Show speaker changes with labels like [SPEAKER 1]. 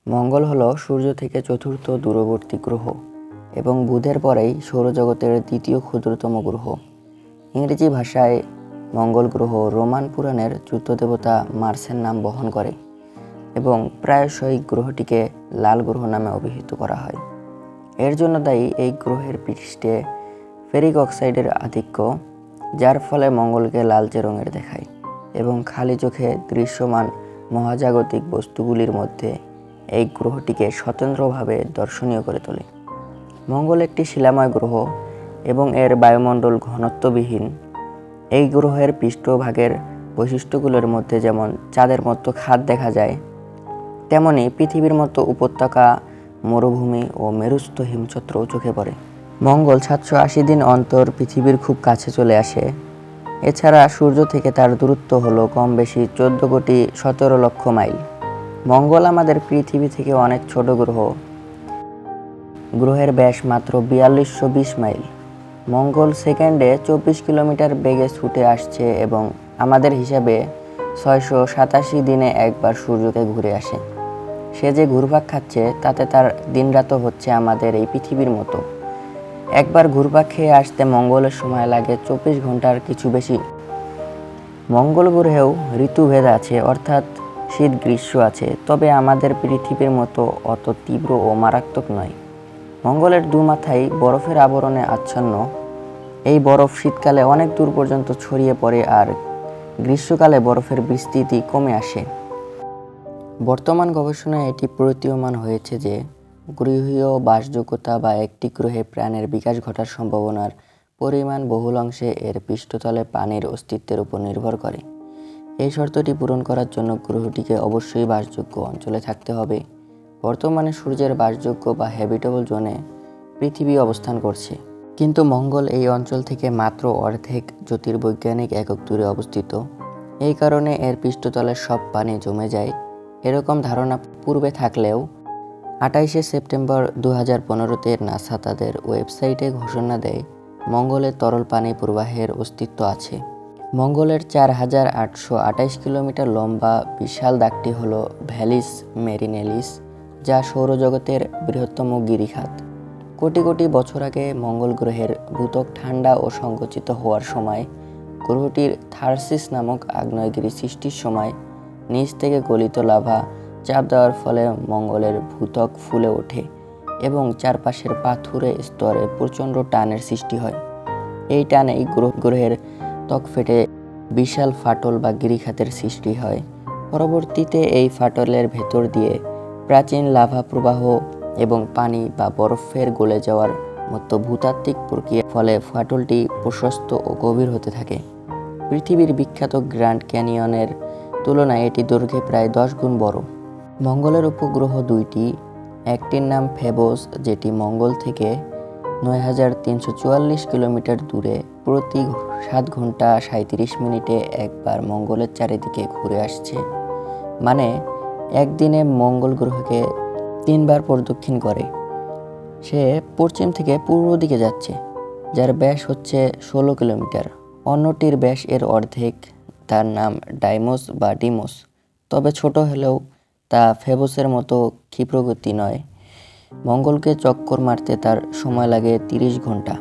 [SPEAKER 1] মঙ্গল হলো সূর্য থেকে চতুর্থ দূরবর্তী গ্রহ এবং বুধের পরেই সৌরজগতের দ্বিতীয় ক্ষুদ্রতম গ্রহ। ইংরেজি ভাষায় মঙ্গল গ্রহ রোমান পুরাণের যুদ্ধ দেবতা মার্সের নাম বহন করে এবং প্রায়শই গ্রহটিকে লাল গ্রহ নামে অভিহিত করা হয়। এর জন্য দায়ী এই গ্রহের পৃষ্ঠে ফেরিক অক্সাইডের আধিক্য, যার ফলে মঙ্গলকে লালচে রঙের দেখায় এবং খালি চোখে দৃশ্যমান মহাজাগতিক বস্তুগুলির মধ্যে এই গ্রহটিকে স্বতন্ত্রভাবে দর্শনীয় করে তোলে। মঙ্গল একটি শিলাময় গ্রহ এবং এর বায়ুমণ্ডল ঘনত্ববিহীন। এই গ্রহের পৃষ্ঠভাগের বৈশিষ্ট্যগুলোর মধ্যে যেমন চাঁদের মতো খাদ দেখা যায়, তেমনি পৃথিবীর মতো উপত্যকা, মরুভূমি ও মেরুস্থ হিমছত্রও চোখে পড়ে। মঙ্গল 780 দিন অন্তর পৃথিবীর খুব কাছে চলে আসে। এছাড়া সূর্য থেকে তার দূরত্ব হলো কম বেশি 14,17,00,000 মাইল। মঙ্গল আমাদের পৃথিবী থেকে অনেক ছোট গ্রহ। গ্রহের ব্যাস মাত্র 4220 মাইল। মঙ্গল সেকেন্ডে 24 কিলোমিটার বেগে ছুটে আসছে এবং আমাদের হিসাবে 687 দিনে একবার সূর্যকে ঘুরে আসে। সে যে ঘুরপাক খাচ্ছে তাতে তার দিনরাতও হচ্ছে আমাদের এই পৃথিবীর মতো। একবার ঘুরপাক খেয়ে আসতে মঙ্গলের সময় লাগে 24 ঘন্টার কিছু বেশি। মঙ্গল গ্রহেও ঋতুভেদ আছে, অর্থাৎ শীত গ্রীষ্ম আছে, তবে আমাদের পৃথিবীর মতো অত তীব্র ও মারাত্মক নয়। মঙ্গলের মাথায় বরফের আবরণে আচ্ছন্ন। এই বরফ শীতকালে অনেক দূর পর্যন্ত ছড়িয়ে পড়ে আর গ্রীষ্মকালে বরফের বিস্তৃতি কমে আসে। বর্তমান গবেষণায় এটি প্রতীয়মান হয়েছে যে গ্রহীয় বাসযোগ্যতা বা একটি গ্রহে প্রাণের বিকাশ ঘটার সম্ভাবনার পরিমাণ বহুল অংশে এর পৃষ্ঠতলে পানির অস্তিত্বের উপর নির্ভর করে। এই শর্তটি পূরণ করার জন্য গ্রহটিকে অবশ্যই বাসযোগ্য অঞ্চলে থাকতে হবে। বর্তমানে সূর্যের বাসযোগ্য বা হ্যাবিটেবল জোনে পৃথিবী অবস্থান করছে, কিন্তু মঙ্গল এই অঞ্চল থেকে মাত্র অর্ধেক জ্যোতির্বৈজ্ঞানিক একক দূরে অবস্থিত। এই কারণে এর পৃষ্ঠতলের সব পানি জমে যায়। এরকম ধারণা পূর্বে থাকলেও 28শে সেপ্টেম্বর 2015-তে নাসা তাদের ওয়েবসাইটে ঘোষণা দেয় মঙ্গলের তরল পানি প্রবাহের অস্তিত্ব আছে। মঙ্গলের 4828 কিলোমিটার লম্বা বিশাল দাগটি হল ভ্যালিস মেরিনেলিস, যা সৌরজগতের বৃহত্তম গিরিখাত। কোটি কোটি বছর আগে মঙ্গল গ্রহের ভূত্বক ঠান্ডা ও সংকুচিত হওয়ার সময় গ্রহটির থার্সিস নামক আগ্নেয়গিরি সৃষ্টির সময় নিচ থেকে গলিত লাভা চাপ দেওয়ার ফলে মঙ্গলের ভূত্বক ফুলে ওঠে এবং চারপাশের পাথুরে স্তরে প্রচণ্ড টানের সৃষ্টি হয়। এই টানেই গ্রহের ত্বক ফেটে বিশাল ফাটল বা গিরিখাতের সৃষ্টি হয়। পরবর্তীতে এই ফাটলের ভেতর দিয়ে প্রাচীন লাভা প্রবাহ এবং পানি বা বরফের গলে যাওয়ার মতো ভূতাত্ত্বিক প্রক্রিয়ার ফলে ফাটলটি প্রশস্ত ও গভীর হতে থাকে। পৃথিবীর বিখ্যাত গ্র্যান্ড ক্যানিয়নের তুলনায় এটি দৈর্ঘ্যে প্রায় 10 গুণ বড়। মঙ্গলের উপগ্রহ দুইটি, একটির নাম ফেবোস, যেটি মঙ্গল থেকে 9344 কিলোমিটার দূরে প্রতি 7 ঘন্টা 37 মিনিটে একবার মঙ্গলের চারিদিকে ঘুরে আসছে, মানে একদিনে মঙ্গল গ্রহকে 3 বার প্রদক্ষিণ করে। সে পশ্চিম থেকে পূর্ব দিকে যাচ্ছে, যার ব্যাস হচ্ছে 16 কিলোমিটার। অন্যটির ব্যাস এর অর্ধেক, তার নাম ডাইমোস বা ডিমোস, তবে ছোট হলেও তা ফেবোসের মতো ক্ষিপ্রগতি নয়। মঙ্গলকে চক্কর মারতে তার সময় লাগে 30 ঘন্টা।